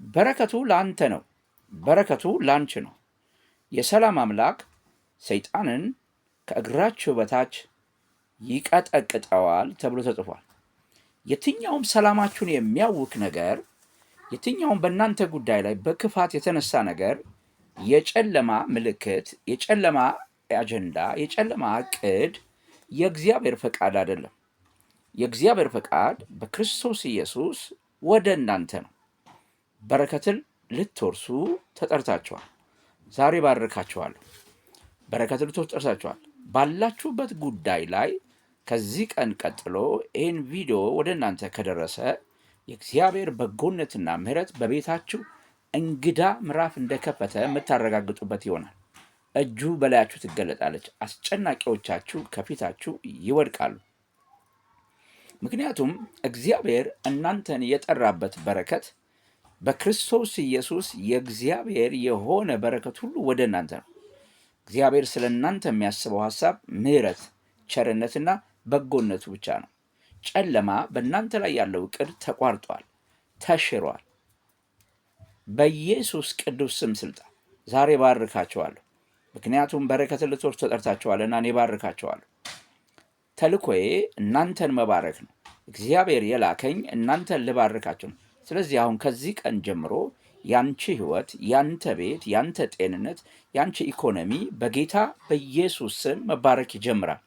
በረከቱ ለአንተ ነው፣ በረከቱ ላንቺ ነው። የሰላም አምላክ ሰይጣንን ከእግራችሁ በታች ይቀጠቅጠዋል ተብሎ ተጽፏል። የትኛውም ሰላማችሁን የሚያውክ ነገር፣ የትኛውም በእናንተ ጉዳይ ላይ በክፋት የተነሳ ነገር የጨለማ ምልክት፣ የጨለማ አጀንዳ፣ የጨለማ ዕቅድ የእግዚአብሔር ፈቃድ አይደለም። የእግዚአብሔር ፈቃድ በክርስቶስ ኢየሱስ ወደ እናንተ ነው። በረከትን ልትወርሱ ተጠርታችኋል። ዛሬ ባርካችኋለሁ። በረከትን ልትወርሱ ተጠርታችኋል። ባላችሁበት ጉዳይ ላይ ከዚህ ቀን ቀጥሎ ይህን ቪዲዮ ወደ እናንተ ከደረሰ የእግዚአብሔር በጎነትና ምሕረት በቤታችሁ እንግዳ ምዕራፍ እንደከፈተ የምታረጋግጡበት ይሆናል። እጁ በላያችሁ ትገለጣለች። አስጨናቂዎቻችሁ ከፊታችሁ ይወድቃሉ። ምክንያቱም እግዚአብሔር እናንተን የጠራበት በረከት በክርስቶስ ኢየሱስ የእግዚአብሔር የሆነ በረከት ሁሉ ወደ እናንተ ነው። እግዚአብሔር ስለ እናንተ የሚያስበው ሐሳብ ምሕረት፣ ቸርነትና በጎነቱ ብቻ ነው። ጨለማ በእናንተ ላይ ያለው ዕቅድ ተቋርጧል፣ ተሽሯል። በኢየሱስ ቅዱስ ስም ስልጣን ዛሬ ባርካቸዋለሁ። ምክንያቱም በረከትን ልትወርሱ ተጠርታችኋልና እኔ ባርካቸዋለሁ። ተልኮዬ እናንተን መባረክ ነው። እግዚአብሔር የላከኝ እናንተን ልባርካቸው ነው። ስለዚህ አሁን ከዚህ ቀን ጀምሮ ያንቺ ሕይወት፣ ያንተ ቤት፣ ያንተ ጤንነት፣ ያንቺ ኢኮኖሚ በጌታ በኢየሱስ ስም መባረክ ይጀምራል።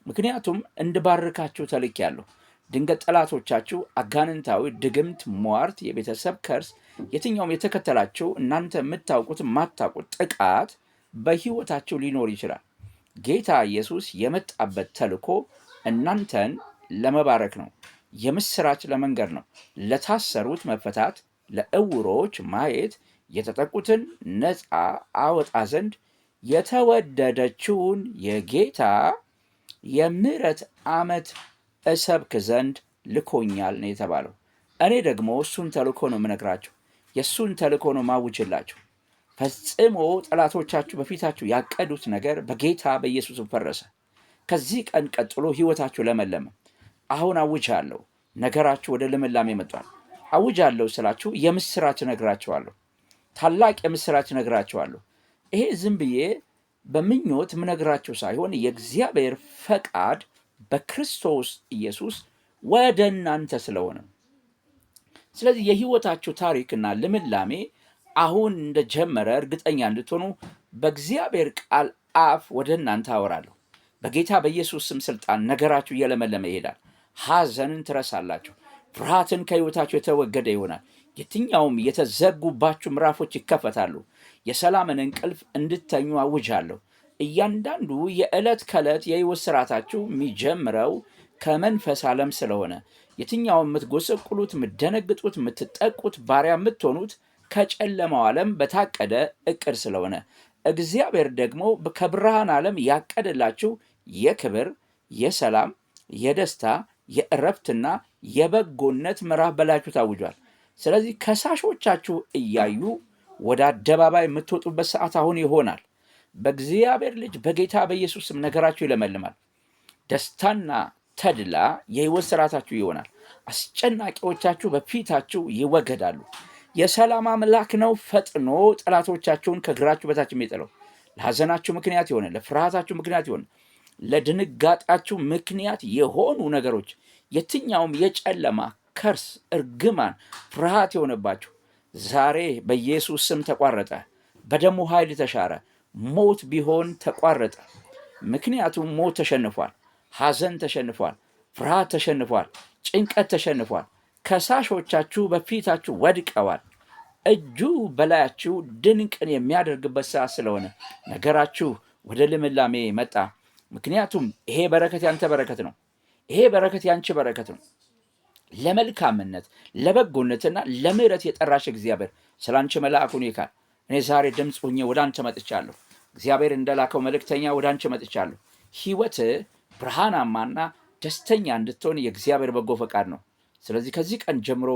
ምክንያቱም እንድባርካችሁ ተልኬያለሁ። ድንገት ጠላቶቻችሁ አጋንንታዊ ድግምት፣ ሟርት፣ የቤተሰብ ከርስ፣ የትኛውም የተከተላችሁ እናንተ የምታውቁት የማታውቁት ጥቃት በሕይወታችሁ ሊኖር ይችላል። ጌታ ኢየሱስ የመጣበት ተልኮ እናንተን ለመባረክ ነው። የምስራች ለመንገር ነው። ለታሰሩት መፈታት፣ ለዕውሮች ማየት፣ የተጠቁትን ነፃ አወጣ ዘንድ የተወደደችውን የጌታ የምሕረት ዓመት እሰብክ ዘንድ ልኮኛል ነው የተባለው። እኔ ደግሞ እሱን ተልኮ ነው የምነግራችሁ። የእሱን ተልኮ ነው ማውጅላችሁ። ፈጽሞ ጠላቶቻችሁ በፊታችሁ ያቀዱት ነገር በጌታ በኢየሱስ ፈረሰ። ከዚህ ቀን ቀጥሎ ሕይወታችሁ ለመለመ። አሁን አውጃለሁ፣ ነገራችሁ ወደ ልምላሜ መጥቷል። አውጃለሁ ስላችሁ የምስራች ነግራችኋለሁ። ታላቅ የምስራች ነግራችኋለሁ። ይሄ ዝም ብዬ በምኞት ምነግራችሁ ሳይሆን የእግዚአብሔር ፈቃድ በክርስቶስ ኢየሱስ ወደ እናንተ ስለሆነ፣ ስለዚህ የሕይወታችሁ ታሪክና ልምላሜ አሁን እንደጀመረ እርግጠኛ እንድትሆኑ በእግዚአብሔር ቃል አፍ ወደ እናንተ አወራለሁ። በጌታ በኢየሱስ ስም ስልጣን ነገራችሁ እየለመለመ ይሄዳል። ሐዘንን ትረሳላችሁ። ፍርሃትን ከሕይወታችሁ የተወገደ ይሆናል። የትኛውም የተዘጉባችሁ ምዕራፎች ይከፈታሉ። የሰላምን እንቅልፍ እንድተኙ አውጃለሁ። እያንዳንዱ የዕለት ከዕለት የሕይወት ስርዓታችሁ የሚጀምረው ከመንፈስ ዓለም ስለሆነ የትኛውም የምትጎሰቁሉት፣ የምትደነግጡት፣ የምትጠቁት፣ ባሪያ የምትሆኑት ከጨለማው ዓለም በታቀደ ዕቅድ ስለሆነ እግዚአብሔር ደግሞ ከብርሃን ዓለም ያቀደላችሁ የክብር፣ የሰላም፣ የደስታ፣ የእረፍትና የበጎነት ምዕራፍ በላችሁ ታውጇል። ስለዚህ ከሳሾቻችሁ እያዩ ወደ አደባባይ የምትወጡበት ሰዓት አሁን ይሆናል። በእግዚአብሔር ልጅ በጌታ በኢየሱስም ነገራችሁ ይለመልማል። ደስታና ተድላ የሕይወት ስርዓታችሁ ይሆናል። አስጨናቂዎቻችሁ በፊታችሁ ይወገዳሉ። የሰላም አምላክ ነው ፈጥኖ ጠላቶቻችሁን ከእግራችሁ በታች የሚጥለው። ለሐዘናችሁ ምክንያት የሆነ፣ ለፍርሃታችሁ ምክንያት የሆነ፣ ለድንጋጣችሁ ምክንያት የሆኑ ነገሮች፣ የትኛውም የጨለማ ከርስ፣ እርግማን፣ ፍርሃት የሆነባችሁ ዛሬ በኢየሱስ ስም ተቋረጠ። በደሙ ኃይል ተሻረ። ሞት ቢሆን ተቋረጠ። ምክንያቱም ሞት ተሸንፏል። ሐዘን ተሸንፏል። ፍርሃት ተሸንፏል። ጭንቀት ተሸንፏል። ከሳሾቻችሁ በፊታችሁ ወድቀዋል። እጁ በላያችሁ ድንቅን የሚያደርግበት ሰዓት ስለሆነ ነገራችሁ ወደ ልምላሜ መጣ። ምክንያቱም ይሄ በረከት ያንተ በረከት ነው። ይሄ በረከት ያንቺ በረከት ነው። ለመልካምነት ለበጎነትና ለምሕረት የጠራሽ እግዚአብሔር ስለ አንቺ መልአኩን ይልካል። እኔ ዛሬ ድምፅ ሁኜ ወደ አንቺ መጥቻለሁ። እግዚአብሔር እንደላከው መልእክተኛ ወደ አንቺ መጥቻለሁ። ሕይወት ብርሃናማና ደስተኛ እንድትሆን የእግዚአብሔር በጎ ፈቃድ ነው። ስለዚህ ከዚህ ቀን ጀምሮ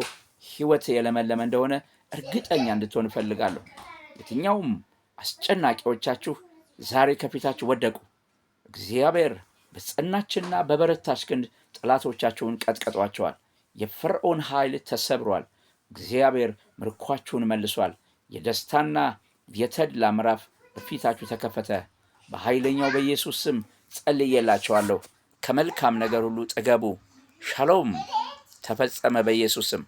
ሕይወት የለመለመ እንደሆነ እርግጠኛ እንድትሆን እፈልጋለሁ። የትኛውም አስጨናቂዎቻችሁ ዛሬ ከፊታችሁ ወደቁ። እግዚአብሔር በጸናችና በበረታች ክንድ ጠላቶቻችሁን ቀጥቀጧቸዋል። የፈርዖን ኃይል ተሰብሯል። እግዚአብሔር ምርኳችሁን መልሷል። የደስታና የተድላ ምዕራፍ በፊታችሁ ተከፈተ። በኃይለኛው በኢየሱስ ስም ጸልዬላችኋለሁ። ከመልካም ነገር ሁሉ ጥገቡ። ሻሎም። ተፈጸመ በኢየሱስ ስም።